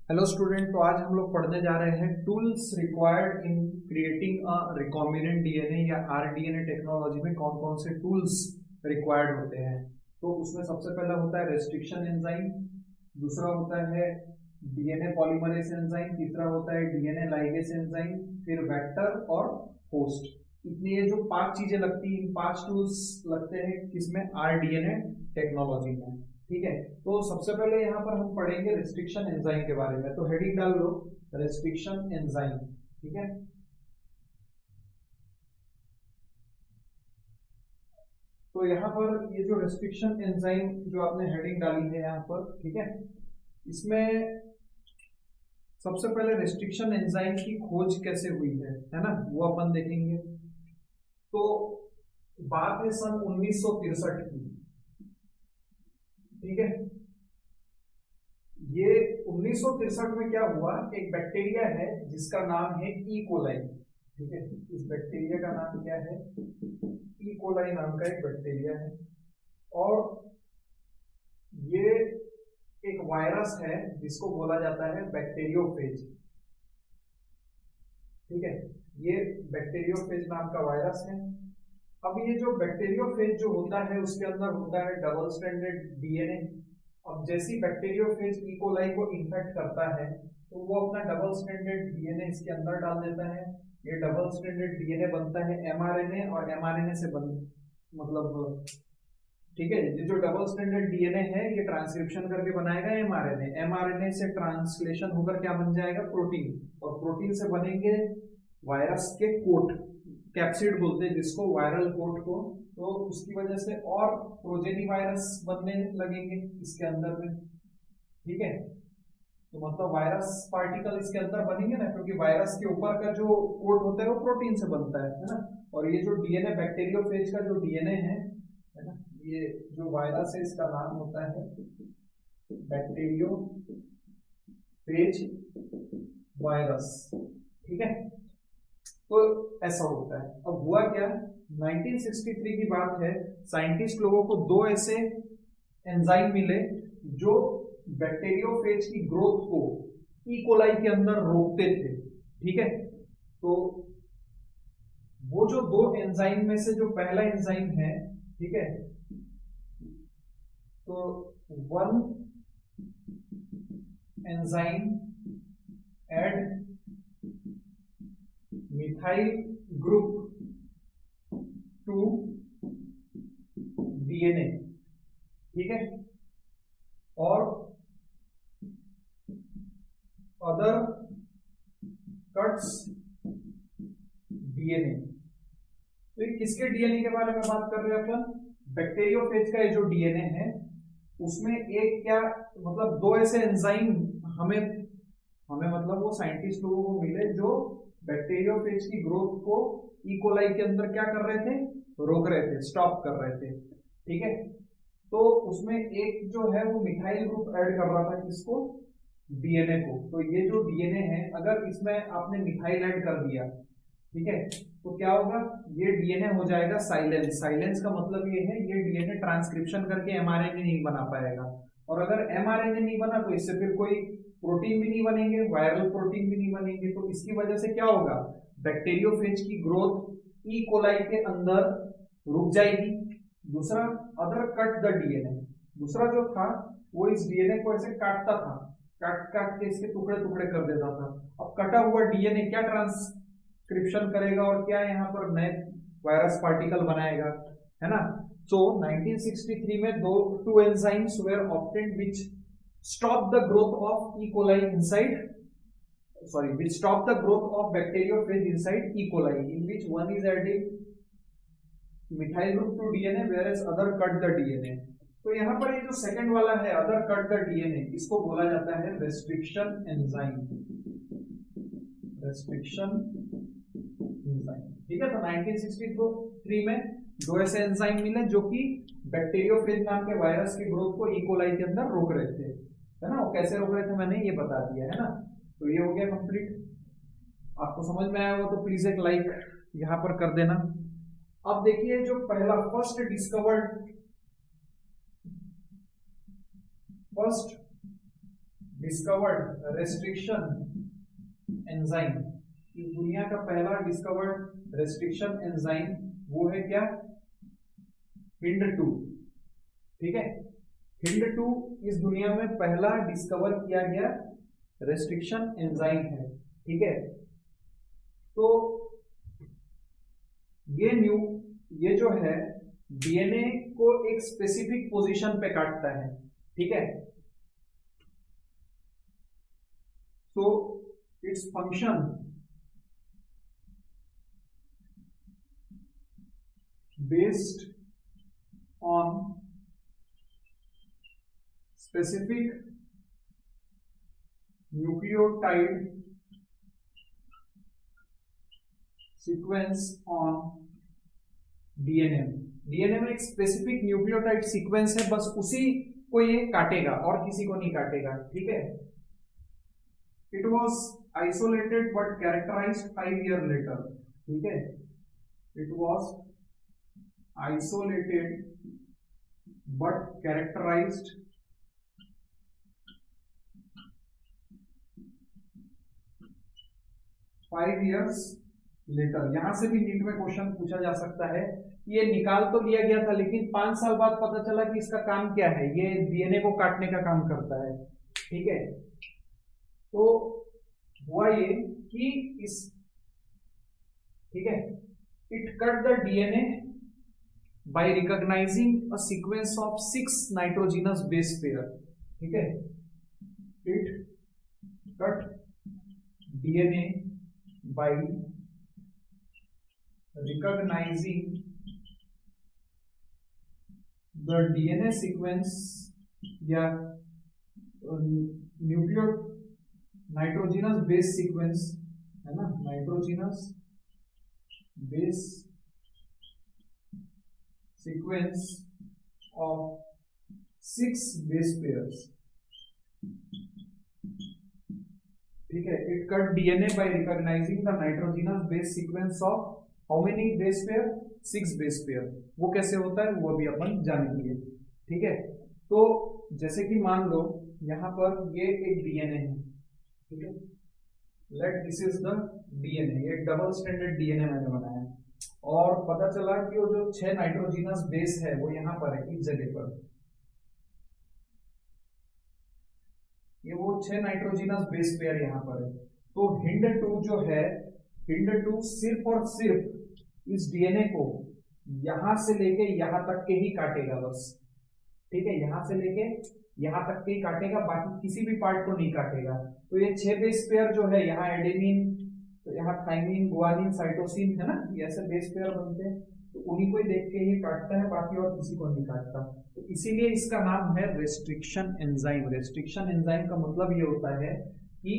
Hello student. तो आज हम लोग पढ़ने जा रहे हैं tools required in creating a recombinant DNA या आरडीएनए टेक्नोलॉजी में कौन कौन से टूल्स रिक्वायर्ड होते हैं। तो उसमें सबसे पहला होता है रेस्ट्रिक्शन एंजाइम, दूसरा होता है डीएनए पॉलीमरेज एंजाइम, तीसरा होता है डीएनए लाइगेज एंजाइम, फिर वेक्टर और होस्ट। इतनी ये जो पांच चीजें लगती हैं, इन पांच टूल्स लगते हैं किसमें, आरडीएनए टेक्नोलॉजी में। ठीक है, तो सबसे पहले यहाँ पर हम पढ़ेंगे रेस्ट्रिक्शन एंजाइम के बारे में। तो हेडिंग डाल लो रेस्ट्रिक्शन एंजाइम। ठीक है, तो यहाँ पर ये जो रेस्ट्रिक्शन एंजाइम जो आपने हेडिंग डाली है यहाँ पर, ठीक है, इसमें सबसे पहले रेस्ट्रिक्शन एंजाइम की खोज कैसे हुई है ना, वो अपन देखेंगे। तो बात है सन 1963 की। ठीक है, ये 1963 में क्या हुआ, एक बैक्टीरिया है जिसका नाम है ई कोलाई। ठीक है, इस बैक्टीरिया का नाम क्या है, ई कोलाई नाम का एक बैक्टीरिया है। और ये एक वायरस है जिसको बोला जाता है बैक्टीरियोफेज। ठीक है, ये बैक्टीरियोफेज नाम का वायरस है। अब ये जो बैक्टीरियोफेज जो होता है उसके अंदर होता है डबल स्ट्रैंडेड डीएनए। अब जैसी बैक्टीरियोफेज ई कोलाई को इन्फेक्ट करता है तो वो अपना डबल स्ट्रैंडेड डीएनए इसके अंदर डाल देता है। ये डबल स्ट्रैंडेड डीएनए बनता है एमआरएनए, और एमआरएनए से बन मतलब, ठीक है, ये जो डबल स्ट्रैंडेड डीएनए है ये ट्रांसक्रिप्शन करके बनाएगा एमआरएनए, एमआरएनए से ट्रांसलेशन होकर क्या बन जाएगा, प्रोटीन, और प्रोटीन से बनेंगे वायरस के कोट, कैप्सिड बोलते हैं जिसको, वायरल कोट को। तो उसकी वजह से और प्रोजेनी वायरस बनने लगेंगे इसके अंदर में। ठीक है, तो मतलब वायरस पार्टिकल इसके अंदर बनेंगे ना, क्योंकि वायरस के ऊपर का जो कोट होता है वो प्रोटीन से बनता है ना। और ये जो डीएनए बैक्टीरियोफेज का जो डीएनए है ना, ये जो वायरस है इसका नाम होता है बैक्टीरियोफेज वायरस। ठीक है, तो ऐसा होता है। अब हुआ क्या, 1963 की बात है, साइंटिस्ट लोगों को दो ऐसे एंजाइम मिले जो बैक्टीरियोफेज की ग्रोथ को ई कोलाई के अंदर रोकते थे। ठीक है, तो वो जो दो एंजाइम में से जो पहला एंजाइम है, ठीक है, तो one enzyme add methyl group to DNA. ठीक है, और अदर कट्स डीएनए। तो ये किसके डीएनए के बारे में बात कर रहे हैं अपन, बैक्टीरियोफेज का ये जो डीएनए है उसमें एक क्या मतलब दो ऐसे एंजाइम हमें हमें मतलब वो साइंटिस्ट लोगों को मिले जो बैक्टीरियोफेज की ग्रोथ को ई कोलाई के अंदर क्या कर रहे थे, रोक रहे थे, स्टॉप कर रहे थे। ठीक है, तो उसमें एक जो है वो मिथाइल ग्रुप ऐड कर रहा था किसको, डीएनए को। तो ये जो डीएनए है अगर इसमें आपने मिथाइल ऐड कर दिया, ठीक है, तो क्या होगा, ये डीएनए हो जाएगा साइलेंस। साइलेंस का मतलब ये है ये डीएनए ट्रांसक्रिप्शन करके एमआरएनए नहीं बना पाएगा, और अगर एमआरएनए नहीं बना तो इससे फिर कोई प्रोटीन भी नहीं बनेंगे, वायरल प्रोटीन भी नहीं बनेंगे। तो इसकी वजह से क्या होगा, बैक्टीरियोफेज की ग्रोथ ई कोलाई के अंदर रुक जाएगी। दूसरा, अदर कट द डीएनए, दूसरा जो था वो इस डीएनए को ऐसे काटता था, काट काट के इसके टुकड़े टुकड़े कर देता था। अब कटा हुआ डीएनए क्या ट्रांसक्रिप्शन करेगा और क्या यहाँ पर नए वायरस पार्टिकल बनाएगा, है ना। सो 1963 में दो two enzymes were obtained which stop the growth of E. coli inside, sorry, which stop the growth of bacteriophage inside E. coli, in which one is adding methyl group to DNA whereas other cut the DNA. तो यहाँ पर ये जो second वाला है other cut the DNA, इसको बोला जाता है रेस्ट्रिक्शन एंजाइम, रेस्ट्रिक्शन एंजाइम। ठीक है, तो 1963 में दो ऐसे एंजाइम मिले जो कि बैक्टीरियोफेज नाम के वायरस की ग्रोथ को ई कोलाई के अंदर रोक रहे थे, है ना। वो कैसे रोक रहे थे मैंने ये बता दिया, है ना। तो ये हो गया कंप्लीट। आपको समझ में आया हो तो प्लीज एक लाइक यहां पर कर देना। अब देखिए जो पहला फर्स्ट डिस्कवर्ड रेस्ट्रिक्शन एंजाइम, इस दुनिया का पहला डिस्कवर्ड रेस्ट्रिक्शन एंजाइम वो है क्या, HIND2। ठीक है, HIND2 इस दुनिया में पहला डिस्कवर किया गया रेस्ट्रिक्शन एंजाइम है। ठीक है, तो ये जो है डीएनए को एक स्पेसिफिक पोजीशन पे काटता है। ठीक है, तो its function based on specific nucleotide sequence on DNA. DNA में एक स्पेसिफिक न्यूक्लियोटाइड सीक्वेंस है, बस उसी को ये काटेगा और किसी को नहीं काटेगा। ठीक है, it was isolated but characterized 5 years later. ठीक है, it was isolated but characterized 5 years later. यहां से भी नीट में क्वेश्चन पूछा जा सकता है, ये निकाल तो लिया गया था लेकिन 5 साल बाद पता चला कि इसका काम क्या है, ये डीएनए को काटने का काम करता है। ठीक है, तो हुआ ये कि इस, ठीक है, it cut the DNA by recognising a sequence of 6 nitrogenous base pair. ठीक है, it cut DNA by recognizing the DNA sequence या न्यूक्लियो नाइट्रोजिनस बेस सीक्वेंस है ना, nitrogenous base sequence of 6 base pairs. ठीक है, it cut DNA by recognising the nitrogenous base sequence of how many base pair, 6 base pair. वो कैसे होता है वो अभी अपन जानेंगे। ठीक है, तो जैसे कि मान लो यहां पर ये एक डीएनए है। ठीक है, let this is the DNA, ये डबल स्टैंडर्ड डीएनए मैंने बनाया और पता चला कि वो जो 6 नाइट्रोजिनस बेस है वो यहां पर है, इस जगह पर। ये वो 6 नाइट्रोजिनस बेस पेयर यहां पर है। तो HIND2 जो है, HIND2 सिर्फ और सिर्फ इस डीएनए को यहां से लेके यहां तक के ही काटेगा बस। ठीक है, यहां से लेके यहां तक के ही काटेगा, बाकी किसी भी पार्ट को नहीं काटेगा। तो ये 6 बेस पेयर जो है, यहाँ एडेनिन, तो यहाँ थाइमिन, गुआनिन, साइटोसिन है ना, ये ऐसे बेस पेयर बनते हैं, तो उन्हीं को ही देख के ही काटता है, बाकी और किसी को नहीं काटता। तो इसीलिए इसका नाम है रेस्ट्रिक्शन एंजाइम। रेस्ट्रिक्शन एंजाइम का मतलब ये होता है कि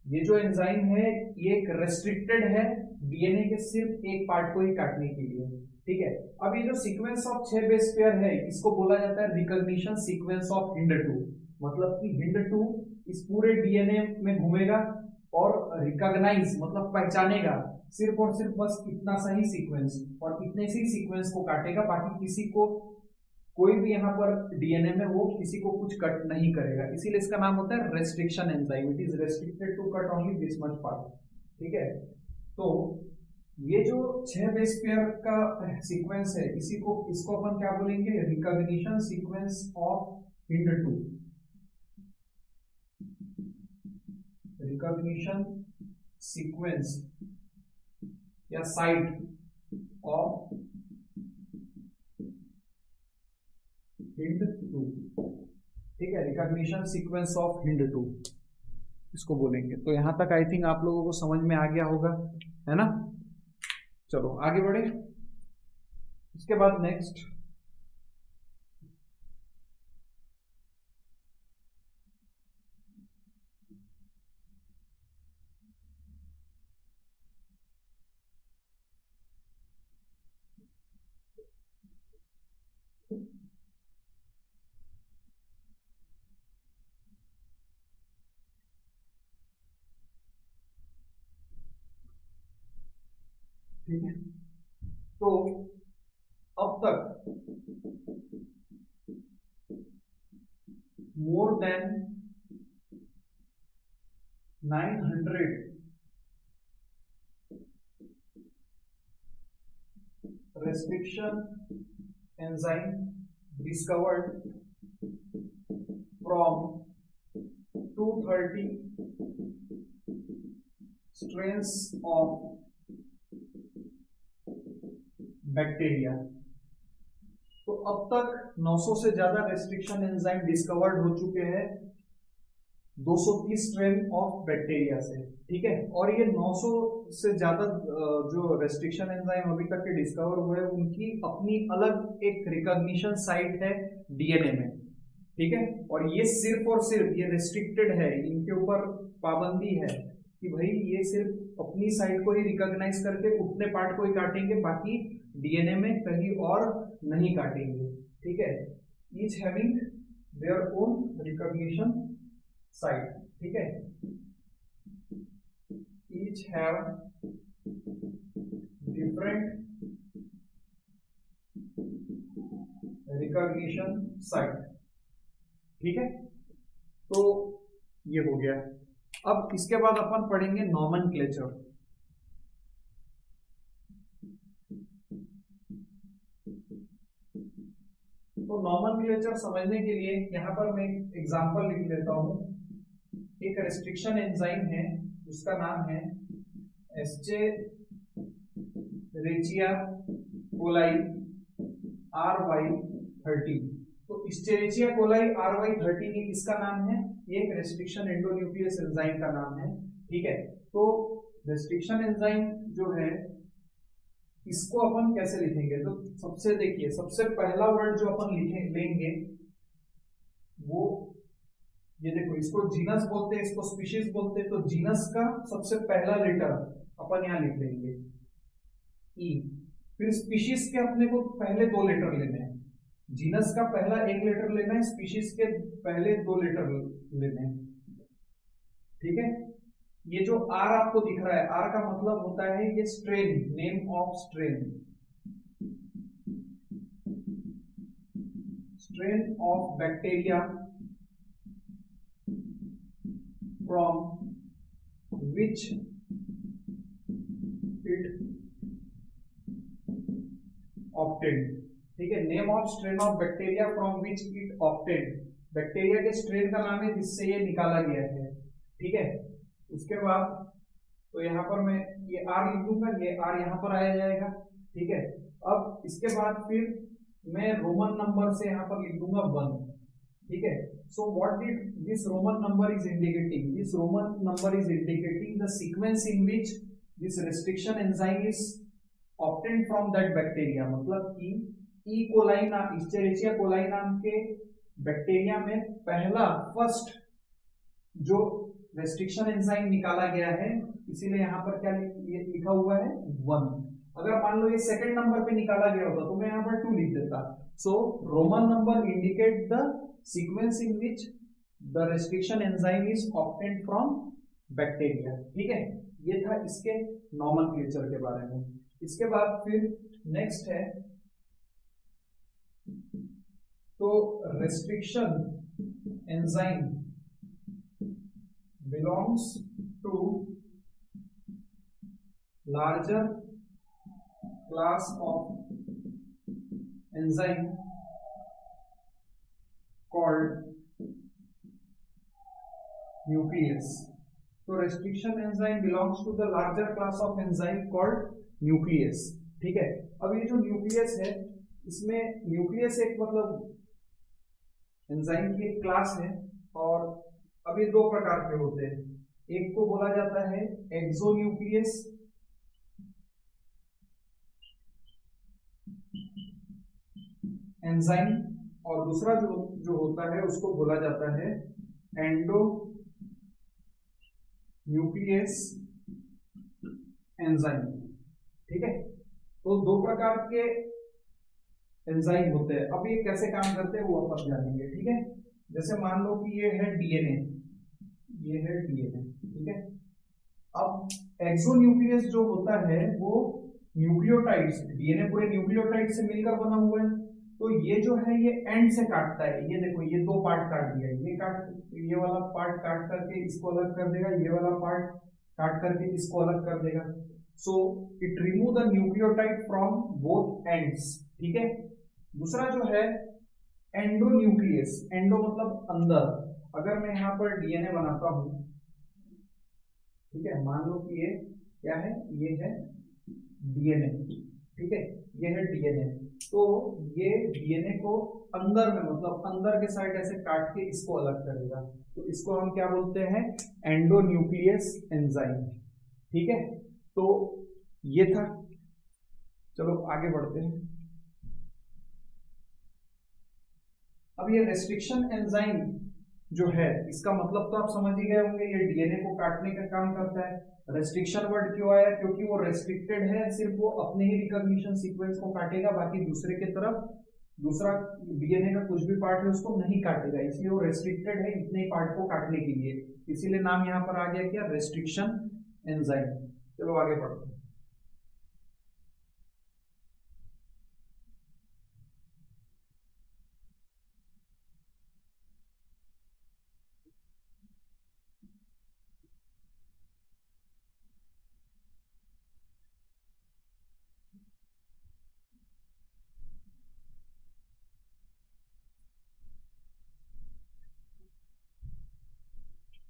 ये जो एंजाइम है ये एक रेस्ट्रिक्टेड है डीएनए के सिर्फ एक पार्ट को ही काटने के लिए। ठीक है, अब ये जो सीक्वेंस ऑफ 6 बेस पेयर है इसको बोला जाता है रिकॉग्निशन सीक्वेंस ऑफ HIND2। मतलब कि HIND2 इस पूरे डीएनए में घूमेगा और रिकॉग्नाइज मतलब पहचानेगा सिर्फ और सिर्फ बस इतना सा ही सीक्वेंस, और इतने से ही सीक्वेंस को काटेगा, बाकी किसी को, कोई भी यहाँ पर डीएनए में वो किसी को कुछ कट नहीं करेगा। इसीलिए इसका नाम होता है restriction enzyme. It is restricted to cut only this much part. ठीक है, तो ये जो 6 बेस पेयर का सीक्वेंस है इसको अपन क्या बोलेंगे, recognition sequence of HIND2। Recognition sequence या साइट ऑफ HIND2। ठीक है, रिकॉग्निशन सीक्वेंस ऑफ HIND2 इसको बोलेंगे। तो यहां तक आई थिंक आप लोगों को समझ में आ गया होगा, है ना। चलो आगे बढ़े। इसके बाद नेक्स्ट ठीक है, तो अब तक more than 900 restriction enzyme discovered from 230 strains of bacteria. तो अब तक 900 से ज्यादा रेस्ट्रिक्शन एंजाइम डिस्कवर्ड हो चुके हैं 230 स्ट्रेन ऑफ बैक्टीरिया से, ठीक है। और ये 900 से ज्यादा जो रेस्ट्रिक्शन एंजाइम अभी तक के डिस्कवर हुए उनकी अपनी अलग एक रिकॉग्निशन साइट है डीएनए में, ठीक है। और ये सिर्फ और सिर्फ ये रेस्ट्रिक्टेड है, इनके ऊपर पाबंदी है कि भाई ये सिर्फ अपनी साइट को ही रिकॉग्नाइज करके उतने पार्ट को ही काटेंगे, बाकी डीएनए में कहीं और नहीं काटेंगे, ठीक है। Each having their own recognition site, ठीक है। Each have different recognition site, ठीक है। तो ये हो गया। अब इसके बाद अपन पढ़ेंगे नॉमेनक्लेचर। तो नॉमेनक्लेचर समझने के लिए यहां पर मैं एग्जांपल लिख लेता हूं। एक रेस्ट्रिक्शन एंजाइम है उसका नाम है एस्चेरिचिया कोलाई RY13। तो एस्चेरिचिया कोलाई RY13 ये किसका नाम है? ये एक रेस्ट्रिक्शन एंडोन्यूक्लियस एंजाइम का नाम है, ठीक है। तो रेस्ट्रिक्शन एंजाइम जो है इसको अपन कैसे लिखेंगे? तो सबसे देखिए, सबसे पहला वर्ड जो अपन लेंगे वो ये देखो, इसको जीनस बोलते हैं, इसको स्पीशीज बोलते हैं। तो जीनस का सबसे पहला लेटर अपन यहां लिख लेंगे ई। फिर स्पीशीज के अपने को पहले 2 लेटर लेने हैं। जीनस का पहला 1 लेटर लेना है, स्पीशीज के पहले 2 लेटर लेने हैं, ठीक है। ये जो आर आपको दिख रहा है, आर का मतलब होता है ये strain, name of strain, strain of bacteria from which it obtained, ठीक है। Name of strain of bacteria from which it obtained, bacteria के स्ट्रेन का नाम है जिससे ये निकाला गया है, ठीक है। उसके बाद तो यहां पर मैं ये आर लिख दूंगा, ये आर यहां पर आया जाएगा, ठीक है। अब इसके बाद फिर मैं रोमन नंबर से यहां पर लिख दूंगा 1, ठीक है। So what did this Roman number is indicating? This Roman number is indicating the sequence in which this restriction enzyme is obtained from that bacteria. मतलब कि ई कोलाई नाम, एस्चेरिचिया कोलाई नाम के बैक्टीरिया में पहला फर्स्ट जो restriction enzyme निकाला गया है, इसीलिए यहां पर क्या लिखा हुआ है 1। अगर मान लो ये सेकंड नंबर पे निकाला गया होता तो मैं यहां पर 2 लिख देता। So roman number indicate the sequence in which the restriction enzyme is obtained from bacteria, ठीक है। ये था इसके नॉमेनक्लेचर के बारे में। इसके बाद फिर नेक्स्ट है, तो restriction enzyme belongs to larger class of enzyme called nuclease। तो restriction enzyme belongs to the larger class of enzyme called nuclease, ठीक है। अब ये जो न्यूक्लियस है, इसमें न्यूक्लियस एक मतलब एंजाइम की एक क्लास है, और अब ये 2 प्रकार के होते हैं। एक को बोला जाता है एक्सोन्यूक्लियस एंजाइम, और दूसरा जो होता है उसको बोला जाता है एंडो न्यूक्लियस एंजाइम, ठीक है। तो 2 प्रकार के एंजाइम होते हैं। अब ये कैसे काम करते हैं वो अपन जानेंगे, ठीक है। जैसे मान लो कि ये है डीएनए, ये है डीएनए, ठीक है। अब एक्सोन्यूक्लियस जो होता है वो न्यूक्लियोटाइड्स, डीएनए पूरे न्यूक्लियोटाइड से मिलकर बना हुआ है, तो ये जो है ये एंड से काटता है, ये देखो ये दो पार्ट काट दिया, ये वाला पार्ट काट करके इसको अलग कर देगा, ये वाला पार्ट काट करके इसको अलग कर देगा। So it remove the nucleotide from both ends. ठीक है, दूसरा जो है एंडोन्यूक्लियस, एंडो मतलब अंदर। अगर मैं यहाँ पर डीएनए बनाता हूं, ठीक है, मान लो कि ये क्या है, ये है डीएनए, ठीक है, ये है डीएनए। तो ये डीएनए को अंदर में मतलब अंदर के साइड ऐसे काट के इसको अलग करेगा, तो इसको हम क्या बोलते हैं, एंडोन्यूक्लियस एंजाइम। ठीक है, तो ये था। चलो आगे बढ़ते हैं। अब ये रेस्ट्रिक्शन एंजाइम जो है, इसका मतलब तो आप समझ ही गए होंगे, ये डीएनए को काटने का काम करता है। रेस्ट्रिक्शन वर्ड क्यों आया, क्योंकि वो रेस्ट्रिक्टेड है, सिर्फ वो अपने ही रिकॉग्निशन सीक्वेंस को काटेगा, बाकी दूसरे की तरफ दूसरा डीएनए का कुछ भी पार्ट है उसको नहीं काटेगा, इसलिए वो रेस्ट्रिक्टेड है इतने ही पार्ट को काटने के लिए, इसीलिए नाम यहाँ पर आ गया क्या, रेस्ट्रिक्शन एंजाइम। चलो आगे बढ़ते हैं।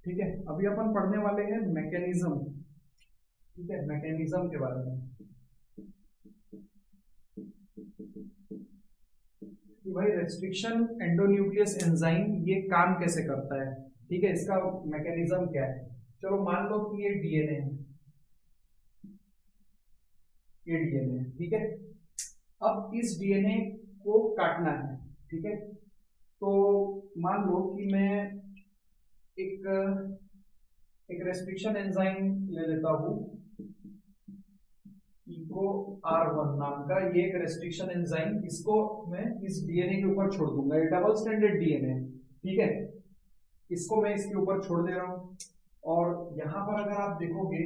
ठीक है, अभी अपन पढ़ने वाले हैं मैकेनिज्म। ठीक है, मैकेनिज्म के बारे में कि भाई रेस्ट्रिक्शन एंडोन्यूक्लियस एंजाइम ये काम कैसे करता है। ठीक है, इसका मैकेनिज्म क्या है। चलो मान लो कि ये डीएनए है, ये डीएनए है, ठीक है। अब इस डीएनए को काटना है, ठीक है। तो मान लो कि मैं एक एक रेस्ट्रिक्शन एंजाइम ले लेता हूं, इको R1 नाम का, ये एक रेस्ट्रिक्शन एंजाइम, इसको मैं इस डीएनए के ऊपर छोड़ दूंगा, ये डबल स्ट्रैंडेड डीएनए, ठीक है, इसको मैं इसके ऊपर छोड़ दे रहा हूं। और यहां पर अगर आप देखोगे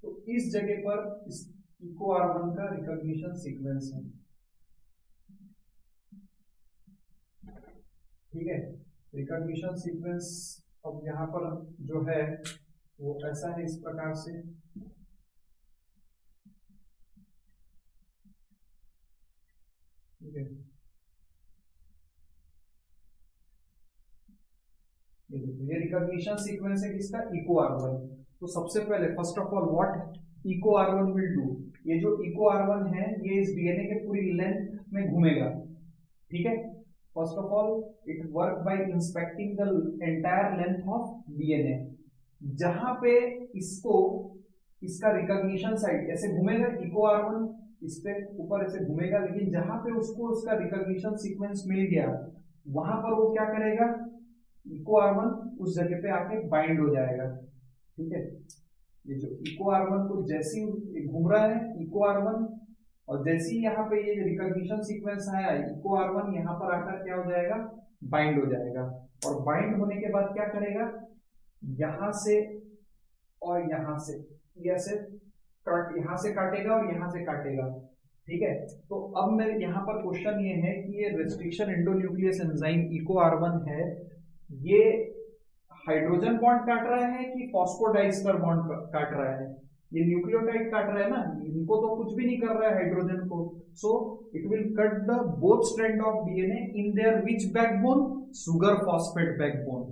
तो इस जगह पर इस इको R1 का रिकॉग्निशन सीक्वेंस है, ठीक है। रिकॉग्निशन सीक्वेंस अब यहाँ पर जो है वो ऐसा है, इस प्रकार से, ठीक है। ये देखो ये रिकॉग्निशन सीक्वेंस है किसका, इको R1। तो सबसे पहले first of all what Eco R1 will do, ये जो इको R1 है ये इस डीएनए के पूरी लेंथ में घूमेगा, ठीक है। First of all it work by inspecting the entire length of DNA, जहां पे इसको इसका रिकॉग्निशन साइट ऐसे घूमेगा, इको R1 इस पे ऊपर ऐसे घूमेगा, लेकिन जहां पे उसको उसका रिकॉग्निशन सीक्वेंस मिल गया वहां पर वो क्या करेगा, इको R1 उस जगह पे आके बाइंड हो जाएगा, ठीक है। ये जो इको R1 को जैसी घूम रहा है इको R1, और जैसे ही यहाँ पे ये रिकॉग्निशन सीक्वेंस आया इको R1 यहाँ पर आकर क्या हो जाएगा, बाइंड हो जाएगा। और बाइंड होने के बाद क्या करेगा, यहां से और यहां से ऐसे यहां से काटेगा और यहां से काटेगा, ठीक है। तो अब मैं यहाँ पर क्वेश्चन ये है कि ये restriction endonuclease enzyme eco R1 है, ये हाइड्रोजन बॉन्ड काट रहा है कि फॉस्फोडाइस्टर बॉन्ड काट रहा है, ये न्यूक्लियोटाइड काट रहा है ना, इनको तो कुछ भी नहीं कर रहा है हाइड्रोजन को। So it will cut the both strand of DNA in their which backbone, sugar phosphate backbone,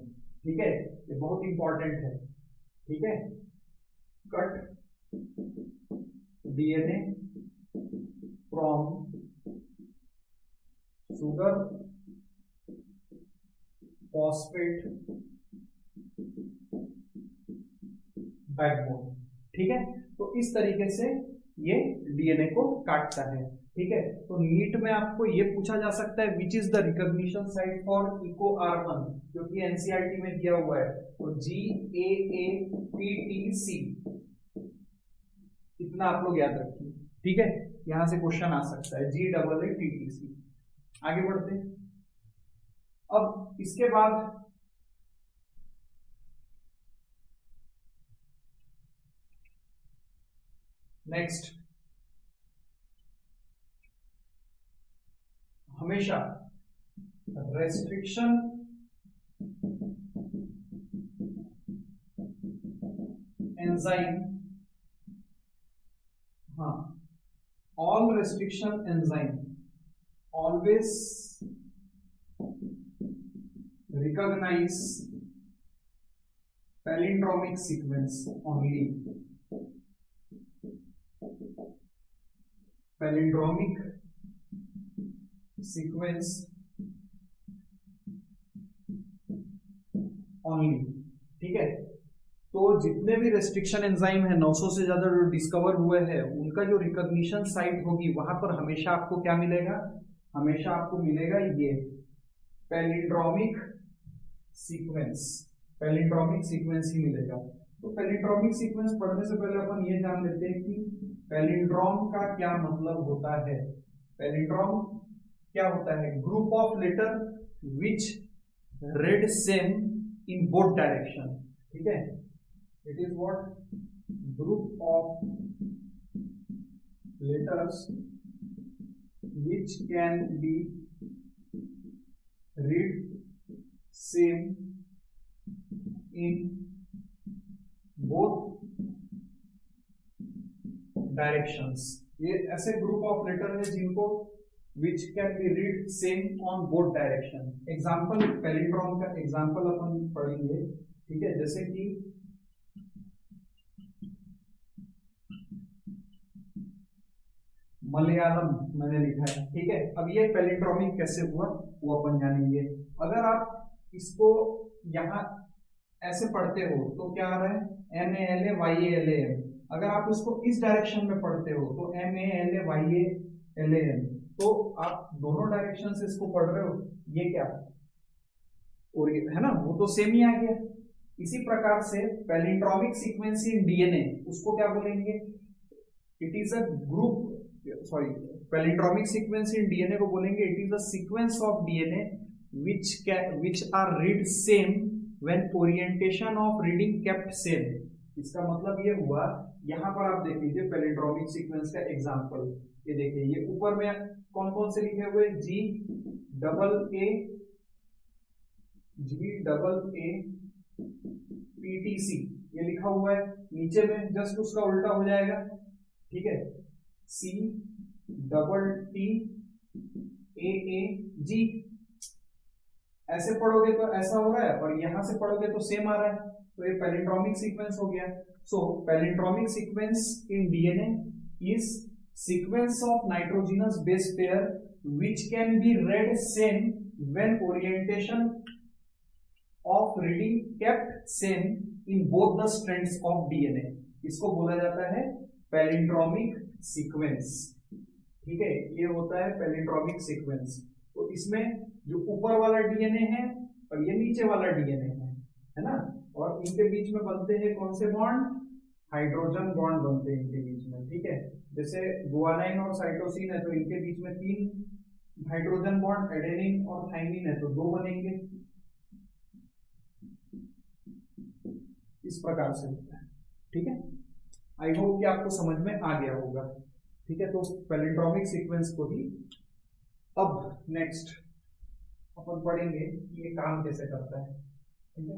ठीक है, ये बहुत इंपॉर्टेंट है, ठीक है। Cut DNA from sugar phosphate backbone, ठीक है। तो इस तरीके से ये डीएनए को काटता है, ठीक है। तो नीट में आपको ये पूछा जा सकता है which is the recognition site for Eco R1, क्योंकि एनसीईआरटी में दिया हुआ है, तो GAATTC, इतना आप लोग याद रखिए, ठीक है। यहां से क्वेश्चन आ सकता है GAATTC। आगे बढ़ते हैं। अब इसके बाद नेक्स्ट हमेशा रेस्ट्रिक्शन एंजाइम, हाँ, all restriction enzyme always recognize palindromic sequence only, palindromic sequence only. ठीक है, तो जितने भी रेस्ट्रिक्शन एंजाइम है 900 से ज्यादा जो डिस्कवर हुए हैं, उनका जो रिकॉग्निशन साइट होगी वहां पर हमेशा आपको क्या मिलेगा, हमेशा आपको मिलेगा ये पैलिंड्रोमिक सीक्वेंस, पैलिंड्रोमिक सीक्वेंस ही मिलेगा। तो पैलिंड्रोमिक सीक्वेंस पढ़ने से पहले अपन ये जान लेते हैं कि पैलिंड्रोम का क्या मतलब होता है। पैलिंड्रोम क्या होता है, group of letter which read same in both direction। ठीक है, it is what group of letters which can be read same in both directions। ये ऐसे ग्रुप ऑफ लेटर है जिनको which can be read same on both direction। Example, palindrome का example अपन पढ़ेंगे। ठीक है, जैसे कि मलयालम मैंने लिखा है। ठीक है, अब ये पैलिंड्रोमिक कैसे हुआ वो अपन जानेंगे। अगर आप इसको यहाँ ऐसे पढ़ते हो तो क्या आ रहा है, MALAYALAM। अगर आप इसको इस डायरेक्शन में पढ़ते हो तो MALAYALAM। तो आप दोनों डायरेक्शन से इसको पढ़ रहे हो, ये क्या और ये है ना, वो तो सेम ही आ गया। इसी प्रकार से पैलिंड्रोमिक सीक्वेंस इन डीएनए उसको क्या बोलेंगे, it is a group, sorry, palindromic sequence in DNA को बोलेंगे it is a sequence of DNA which are read same when orientation of reading kept same। इसका मतलब ये हुआ, यहां पर आप देख लीजिए पैलिंड्रोमिक सीक्वेंस का एग्जांपल, ये देखिए, ये ऊपर में कौन कौन से लिखे हुए, GAA PTC ये लिखा हुआ है। नीचे में जस्ट उसका उल्टा हो जाएगा। ठीक है, CTTAAG ऐसे पढ़ोगे तो ऐसा हो रहा है, और यहां से पढ़ोगे तो सेम आ रहा है, तो ये पैलिंड्रोमिक सीक्वेंस हो गया। So palindromic sequence in DNA is sequence of nitrogenous base pair which can be read same when orientation of reading kept same in both the strands of DNA। इसको बोला जाता है पैलिंड्रोमिक सीक्वेंस। ठीक है, ये होता है पैलिंड्रोमिक सीक्वेंस। तो इसमें जो ऊपर वाला डीएनए है और ये नीचे वाला डीएनए है ना, और इनके बीच में बनते हैं कौन से बॉन्ड, हाइड्रोजन बॉन्ड बनते हैं इनके बीच में। ठीक है, जैसे गुआनाइन और साइटोसिन है तो इनके बीच में 3 हाइड्रोजन बॉन्ड, एडेनिन और थाइमिन है तो 2 बनेंगे। इस प्रकार से होता है। ठीक है, आई होप कि आपको समझ में आ गया होगा। ठीक है, तो पैलिंड्रोमिक सीक्वेंस को ही अब नेक्स्ट अपन पढ़ेंगे कि ये काम कैसे करता है। ठीक है,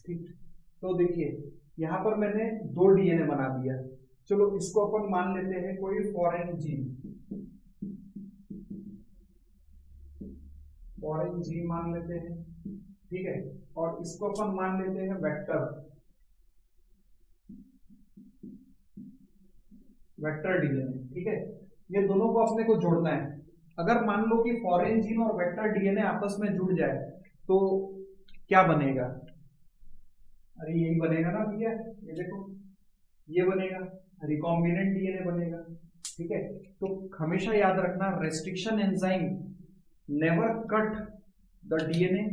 ठीक। तो देखिए यहां पर मैंने 2 डीएनए बना दिया। चलो इसको अपन मान लेते हैं कोई फॉरेन जीन, फॉरेन जीन मान लेते हैं। ठीक है, और इसको अपन मान लेते हैं वेक्टर। वेक्टर डीएनए, ठीक है। ये दोनों को अपने को जोड़ना है। अगर मान लो कि फॉरेन जीन और वेक्टर डीएनए आपस में जुड़ जाए तो क्या बनेगा? अरे यही बनेगा ना भैया, ये देखो ये बनेगा, रिकॉम्बिनेंट डीएनए बनेगा, ठीक है। तो हमेशा याद रखना, restriction enzyme never cut the DNA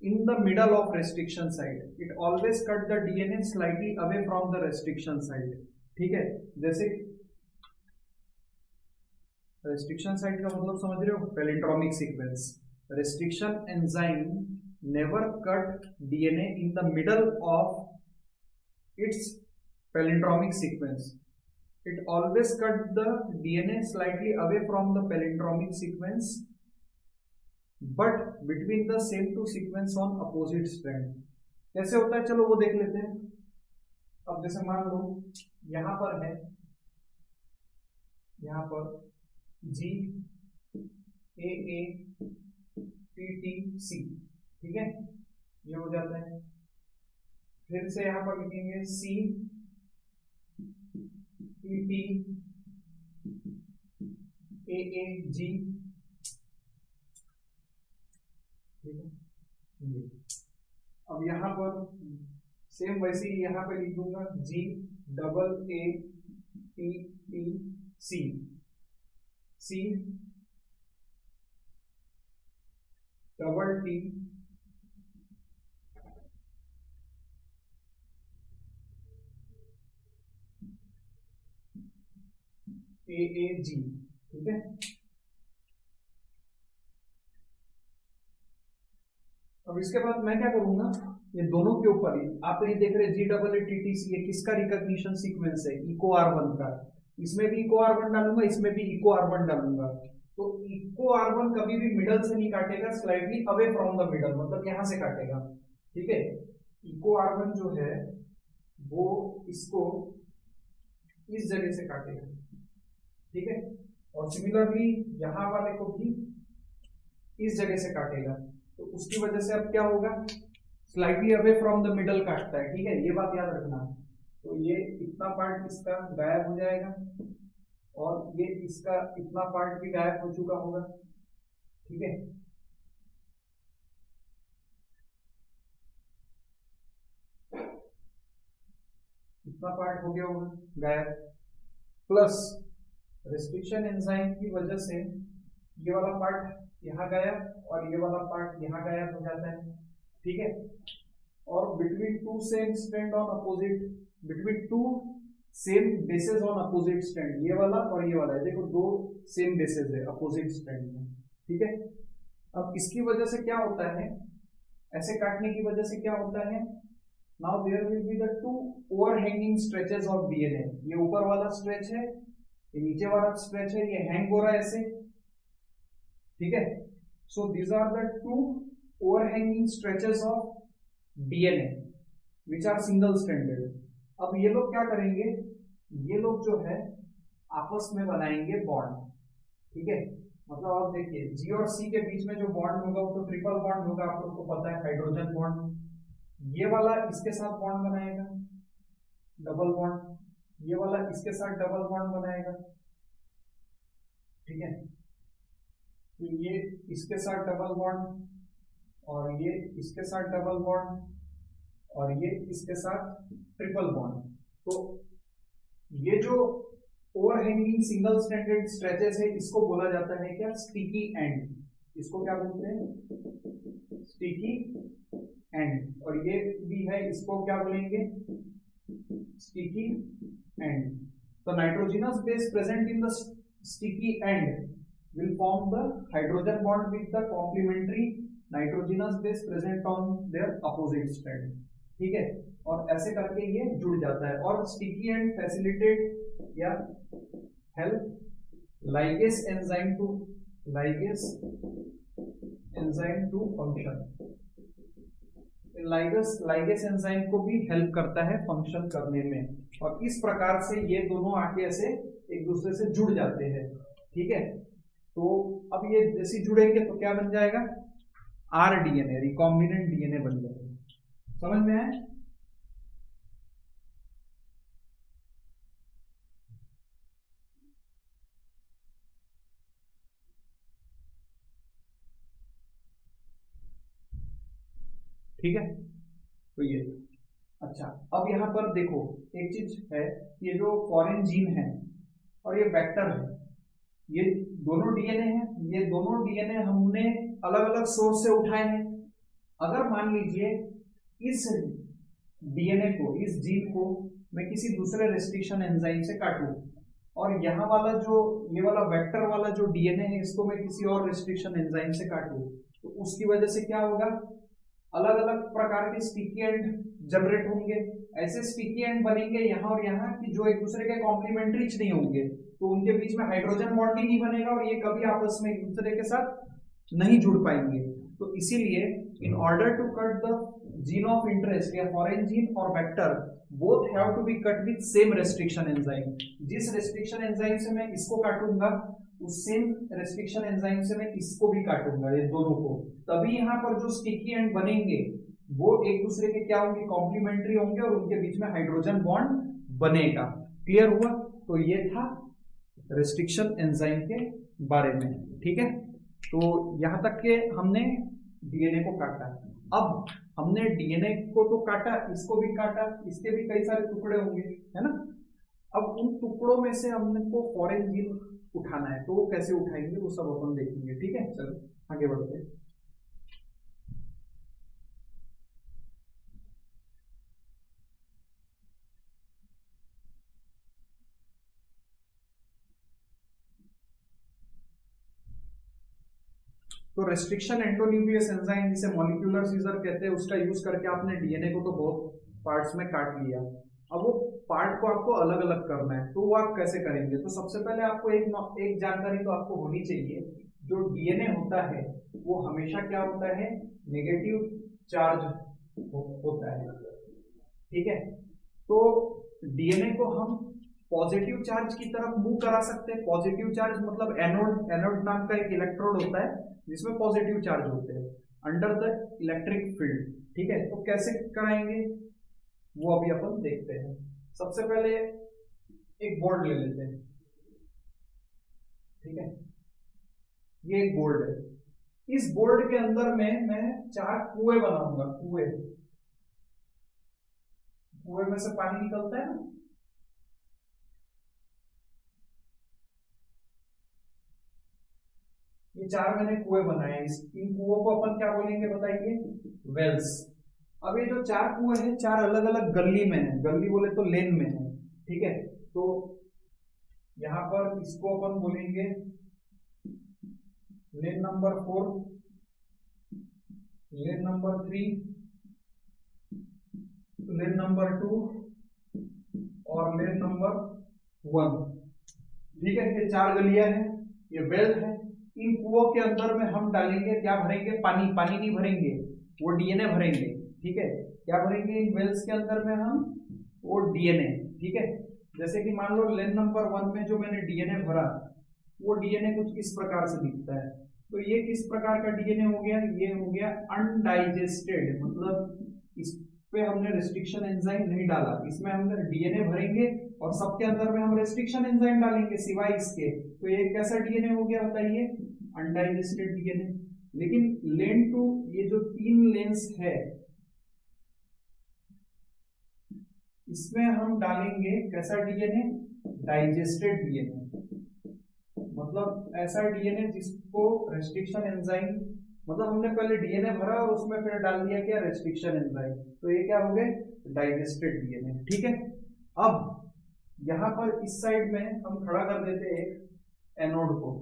in the middle of restriction site, it always cut the DNA slightly away from the restriction site, ठीक है। जैसे रेस्ट्रिक्शन साइट का मतलब समझ रहे हो, palindromic sequence. Restriction enzyme never cut DNA in the middle of its palindromic sequence, it always cut the DNA slightly away from the palindromic sequence but between the same two sequence on opposite strand. कैसे होता है चलो वो देख लेते हैं। अब जैसे मान लो यहां पर है, यहां पर G A A T T C, ठीक है, ये हो जाता है। फिर से यहां पर लिखेंगे C T T A A G, ठीक है। अब यहां पर सेम वैसे ही यहां पे लिख दूंगा G double A T T C, C double T A A G, ठीक है। अब इसके बाद मैं क्या करूंगा, ये दोनों के ऊपर ही आप ये देख रहे G double A T T C, ये किसका रिकॉग्निशन सीक्वेंस है? इको R1 का। इसमें भी इको R1 डालूंगा, इसमें भी इको R1 डालूंगा। तो इको R1 कभी भी मिडल से नहीं काटेगा, slightly away from the middle, मतलब यहां से काटेगा, ठीक है। इको R1 जो है वो इसको इस जगह से काटेगा, ठीक है। और सिमिलरली यहां वाले को भी इस जगह से काटेगा। तो उसकी वजह से अब क्या होगा, slightly away from the middle काटता है, ठीक है, ये बात याद रखना। तो ये इतना पार्ट इसका गायब हो जाएगा और ये इसका इतना पार्ट भी गायब हो चुका होगा, ठीक है। इतना पार्ट हो गया होगा गायब, प्लस रेस्ट्रिक्शन एंजाइम की वजह से ये वाला पार्ट यहाँ गायब और ये वाला पार्ट यहाँ गायब हो जाता है, ठीक है। और between two same strand on opposite, between two same bases on opposite strand, ये वाला और ये वाला है, देखो दो सेम बेसेस है अपोजिट स्ट्रैंड में, ठीक है। अब इसकी वजह से क्या होता है, ऐसे काटने की वजह से क्या होता है, now there will be the two overhanging stretches of DNA. ये ऊपर वाला स्ट्रेच है, ये नीचे वाला स्ट्रेच है, ये हैंग हो रहा है ऐसे, ठीक है। So these are the two overhanging stretches of DNA which are single stranded. अब ये लोग क्या करेंगे, ये लोग जो है आपस में बनाएंगे बॉन्ड, ठीक है। मतलब आप देखिए जी और सी के बीच में जो बॉन्ड होगा वो तो ट्रिपल बॉन्ड होगा, आप लोगों को पता है, हाइड्रोजन बॉन्ड। ये वाला इसके साथ बॉन्ड बनाएगा डबल बॉन्ड, ये वाला इसके साथ डबल बॉन्ड बनाएगा, ठीक है। तो ये इसके साथ डबल बॉन्ड और ये इसके साथ डबल बॉन्ड और ये इसके साथ ट्रिपल बॉन्ड। तो ये जो ओवरहैंगिंग सिंगल स्ट्रैंडेड स्ट्रेचेस है इसको बोला जाता है क्या, स्टिकी एंड। इसको क्या बोलते हैं, स्टिकी एंड। और ये भी है, इसको क्या बोलेंगे, स्टिकी एंड। तो nitrogenous base present in the sticky and will form the hydrogen bond with the complementary nitrogenous base present on their opposite strand, ठीक है। और ऐसे करके ये जुड़ जाता है और स्टिकी एंड फैसिलिटेट या help ligase enzyme to function. Ligase enzyme को भी हेल्प करता है फंक्शन करने में, और इस प्रकार से ये दोनों आके ऐसे एक दूसरे से जुड़ जाते हैं, ठीक है। तो अब ये जैसे जुड़ेंगे तो क्या बन जाएगा, आर डीएनए, रिकॉम्बिनेंट डीएनए बन जाएगा। समझ में आए? ठीक है, तो ये अच्छा। अब यहाँ पर देखो एक चीज है, ये जो फॉरेन जीन है और ये वेक्टर है, ये दोनों डीएनए हैं, ये दोनों डीएनए हमने अलग अलग सोर्स से उठाए हैं। अगर मान लीजिए इस डीएनए को, इस जीन को मैं किसी दूसरे रेस्ट्रिक्शन एंजाइम से काटूं, और यहाँ वाला जो ये वाला वेक्टर वाला जो डीएनए है इसको मैं किसी और रेस्ट्रिक्शन एंजाइम से काटूं, तो उसकी वजह से क्या होगा, अलग अलग प्रकार के स्टिकी एंड जनरेट होंगे। ऐसे स्टिकी एंड बनेंगे यहाँ और यहाँ कि जो एक दूसरे के कॉम्प्लीमेंट्री नहीं होंगे, तो उनके बीच में हाइड्रोजन बॉन्ड ही नहीं बनेगा और ये कभी आपस में एक दूसरे के साथ नहीं जुड़ पाएंगे। तो इसीलिए in order to cut the gene of interest या फॉरेन जीन और vector both have to be cut with same restriction enzyme. जिस रेस्ट्रिक्शन एंजाइम से मैं इसको काटूंगा उस सेम रेस्ट्रिक्शन एंजाइम से मैं इसको भी काटूंगा, ये दोनों को, तभी यहाँ पर जो स्टिकी एंड बनेंगे वो एक दूसरे के क्या होंगे, कॉम्प्लीमेंट्री होंगे और उनके बीच में हाइड्रोजन बॉन्ड बनेगा। क्लियर हुआ? तो ये था रेस्ट्रिक्शन एंजाइम के बारे में। ठीक है, तो यहां तक के हमने डीएनए को काटा। अब हमने डीएनए को तो काटा, इसको भी काटा, इसके भी कई सारे टुकड़े होंगे, है ना। अब उन टुकड़ों में से हमने को फॉरेन जीन उठाना है, तो वो कैसे उठाएंगे वो सब अपन देखेंगे। ठीक है, चलो आगे बढ़ते हैं। तो रेस्ट्रिक्शन एंडोन्यूक्लियस एंजाइम, जिसे मॉलिक्यूलर सीजर कहते हैं, उसका यूज करके आपने डीएनए को तो बहुत पार्ट्स में काट लिया। अब वो पार्ट को आपको अलग अलग करना है, तो वो आप कैसे करेंगे? तो सबसे पहले आपको एक जानकारी तो आपको होनी चाहिए, जो डीएनए होता है वो हमेशा क्या होता है, नेगेटिव चार्ज होता है। ठीक है, तो डीएनए को हम पॉजिटिव चार्ज की तरफ मूव करा सकते हैं। पॉजिटिव चार्ज मतलब एनोड, एनोड नाम का एक इलेक्ट्रोड होता है जिसमें पॉजिटिव चार्ज होते हैं अंडर द इलेक्ट्रिक फील्ड। ठीक है, तो कैसे कराएंगे वो अभी अपन देखते हैं। सबसे पहले एक बोर्ड ले लेते हैं। ठीक है, ये एक बोर्ड है, इस बोर्ड के अंदर में मैं 4 कुएं बनाऊंगा। कुएं, कुएं में से पानी निकलता है ना, ये 4 मैंने कुएं बनाए। इन कुओं को अपन क्या बोलेंगे बताइए, वेल्स। अब ये जो 4 कुएं हैं 4 अलग अलग गली में है, गली बोले तो लेन में है। ठीक है, तो यहां पर इसको अपन बोलेंगे lane number 4, lane number 3, lane number 2 और लेन नंबर 1। ठीक है, ये 4 गलियां हैं, ये वेल है। इन कुओं के अंदर में हम डालेंगे, क्या भरेंगे, पानी। पानी नहीं भरेंगे, वो डीएनए भरेंगे। ठीक है, क्या भरेंगे इन वेल्स के अंदर में हम, वो डीएनए। ठीक है, जैसे कि मान लो लेन नंबर 1 में जो मैंने डीएनए भरा, वो डीएनए कुछ इस प्रकार से दिखता है। तो ये किस प्रकार का डीएनए हो गया, ये हो गया अनडाइजेस्टेड, मतलब इस पे हमने रेस्ट्रिक्शन एंजाइम नहीं डाला, इसमें हम डीएनए भरेंगे और सबके अंदर में हम रेस्ट्रिक्शन एंजाइम डालेंगे सिवाय इसके। तो ये कैसा डीएनए हो गया बताइए, अनडाइजेस्टेड डीएनए। लेकिन लेन टू, ये जो 3 लेंस है इसमें हम डालेंगे कैसा डीएनए, डाइजेस्टेड डीएनए, मतलब ऐसा डीएनए जिसको रेस्ट्रिक्शन एंजाइम, मतलब हमने पहले डीएनए भरा और उसमें फिर डाल दिया क्या, रेस्ट्रिक्शन एंजाइम, तो ये क्या हो गए, डाइजेस्टेड डीएनए। ठीक है, अब यहां पर इस साइड में हम खड़ा कर देते हैं एक एनोड को।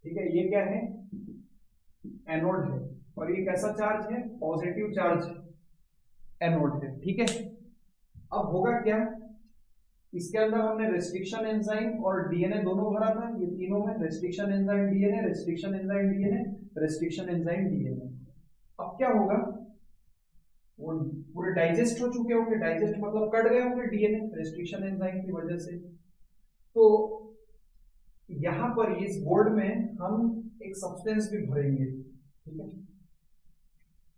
ठीक है, ये क्या है, एनोड है, और ये कैसा चार्ज है, पॉजिटिव चार्ज एनोड है। ठीक है, अब होगा क्या, इसके अंदर हमने रेस्ट्रिक्शन एंजाइम और डीएनए दोनों भरा था, ये तीनों में restriction enzyme DNA, restriction enzyme DNA, restriction enzyme DNA. अब क्या होगा, वो पूरे डाइजेस्ट हो चुके होंगे, डाइजेस्ट मतलब कट गए होंगे डीएनए रेस्ट्रिक्शन एंजाइम की वजह से। तो यहां पर इस बोर्ड में हम एक सब्सटेंस भी भरेंगे। ठीक है,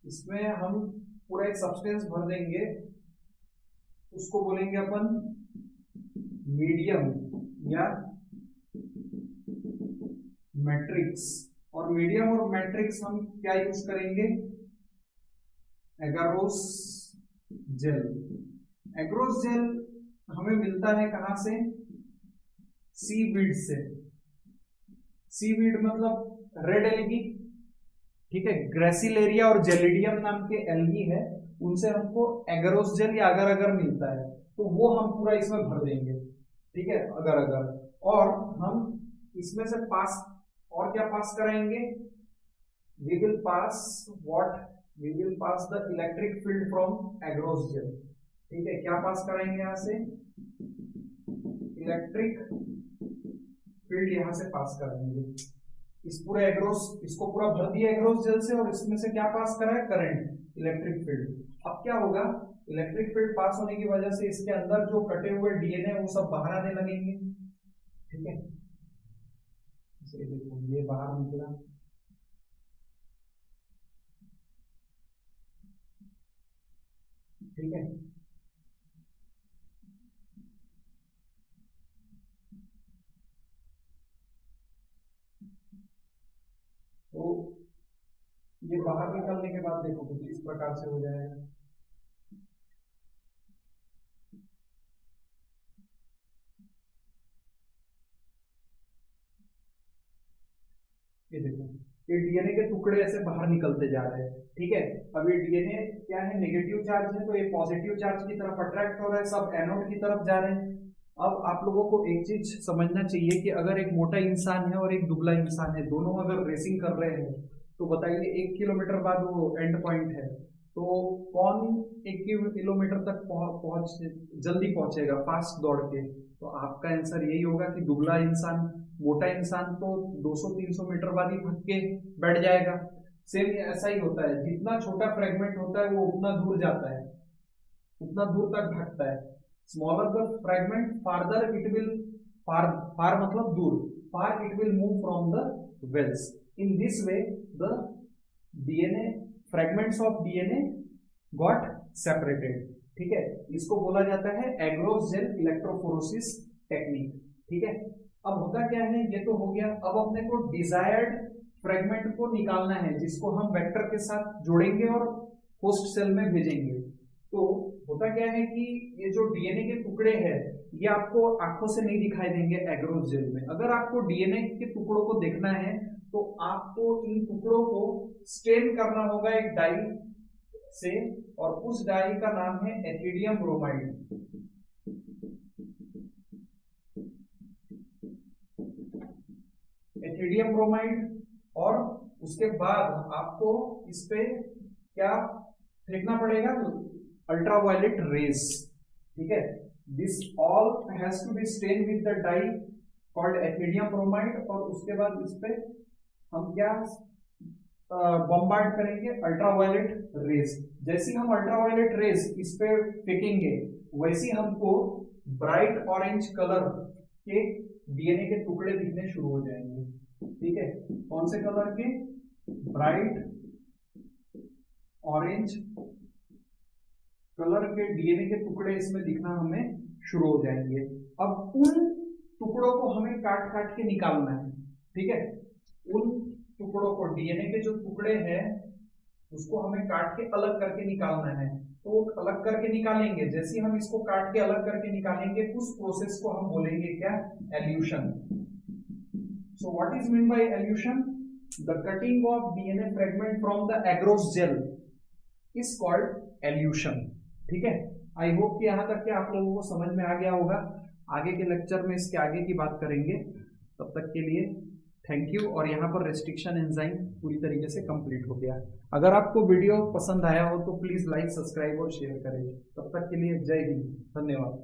इसमें हम पूरा एक सब्सटेंस भर देंगे, उसको बोलेंगे अपन मीडियम या मैट्रिक्स, और और मीडियम और मैट्रिक्स हम क्या यूज करेंगे, एगारोस जेल। एगारोस जेल हमें मिलता है कहां से, सीवीड से। सीवीड मतलब रेड एल्गी, ठीक है, ग्रेसिलेरिया और जेलिडियम नाम के एल्गी है, उनसे हमको एगारोस जेल या अगर अगर मिलता है, तो वो हम पूरा इसमें भर देंगे, ठीक है, अगर अगर। और हम इसमें से पास और क्या पास कराएंगे, we will pass what, we will pass the electric field from agarose gel, ठीक है। क्या पास कराएंगे यहां से, इलेक्ट्रिक फील्ड यहां से पास कराएंगे। इस पूरे एग्रोस, इसको पूरा भर दिया एग्रोस जेल से, और इसमें से क्या पास करा है, करंट, इलेक्ट्रिक फील्ड। अब क्या होगा, इलेक्ट्रिक फील्ड पास होने की वजह से इसके अंदर जो कटे हुए डीएनए वो सब बाहर आने लगेंगे, ठीक है। देखो ये बाहर निकला, ठीक है। तो ये बाहर निकलने के बाद देखो कुछ इस प्रकार से हो जाएगा। ये देखो, ये डीएनए के टुकड़े ऐसे बाहर निकलते जा रहे हैं, ठीक है। अब ये डीएनए क्या है, नेगेटिव चार्ज है, तो ये पॉजिटिव चार्ज की तरफ अट्रैक्ट हो रहा है, सब एनोड की तरफ जा रहे हैं। अब आप लोगों को एक चीज समझना चाहिए कि अगर एक मोटा इंसान है और एक दुबला इंसान है, दोनों अगर रेसिंग कर रहे हैं, तो बताइए 1 किलोमीटर बाद वो एंड पॉइंट है, तो कौन 1 किलोमीटर तक पहुंच जल्दी पहुंचेगा फास्ट दौड़ के, तो आपका आंसर यही होगा कि दुबला इंसान। मोटा इंसान तो 200-300 मीटर बाद ही थक के बैठ जाएगा। सेम ऐसा ही होता है, जितना छोटा फ्रेगमेंट होता है वो उतना दूर जाता है, उतना दूर तक भागता है। Smaller the fragment farther it will, far far मतलब दूर, far it will move from the wells. In this way the DNA, fragments of DNA got separated, ठीक है। इसको बोला जाता है एग्रोस जेल इलेक्ट्रोफोरोसिस टेक्निक, ठीक है। अब होता क्या है, ये तो हो गया। अब अपने को डिजायर्ड फ्रेगमेंट को निकालना है, जिसको हम वेक्टर के साथ जोड़ेंगे और होस्ट सेल में भेजेंगे। तो होता क्या है कि ये जो डीएनए के टुकड़े हैं, ये आपको आंखों से नहीं दिखाई देंगे एग्रोस जेल में। अगर आपको डीएनए के टुकड़ों को देखना है, तो आपको इन टुकड़ों को स्टेन करना होगा एक डाई से, और उस डाई का नाम है एथिडियम ब्रोमाइड। Ethidium bromide. और उसके बाद आपको इस पे क्या फेंकना पड़ेगा, अल्ट्रावायलेट रेज, ठीक है। This all has to be stain with the dye called ethidium bromide. और उसके बाद इस पे हम क्या बॉम्बार्ड करेंगे, अल्ट्रावायलेट रेज। जैसे हम अल्ट्रावायलेट रेज इस पे फेंकेंगे, वैसे हमको ब्राइट ऑरेंज कलर के डीएनए के टुकड़े दिखने शुरू हो जाएंगे, ठीक है। कौन से कलर के, ब्राइट ऑरेंज कलर के डीएनए के टुकड़े इसमें दिखना हमें शुरू हो जाएंगे। अब उन टुकड़ों को हमें काट काट के निकालना है, ठीक है। उन टुकड़ों को, डीएनए के जो टुकड़े हैं उसको हमें काट के अलग करके निकालना है। तो अलग करके निकालेंगे, जैसे हम इसको काट के अलग करके निकालेंगे, उस प्रोसेस को हम बोलेंगे क्या, elution. So what is mean by elution, the cutting of DNA fragment from the agarose gel is called elution, ठीक है। आई होप कि यहां तक के आप लोगों को समझ में आ गया होगा। आगे के लेक्चर में इसके आगे की बात करेंगे। तब तक के लिए थैंक यू। और यहाँ पर रेस्ट्रिक्शन एंजाइम पूरी तरीके से कंप्लीट हो गया। अगर आपको वीडियो पसंद आया हो तो प्लीज लाइक, सब्सक्राइब और शेयर करें। तब तक के लिए जय हिंद, धन्यवाद।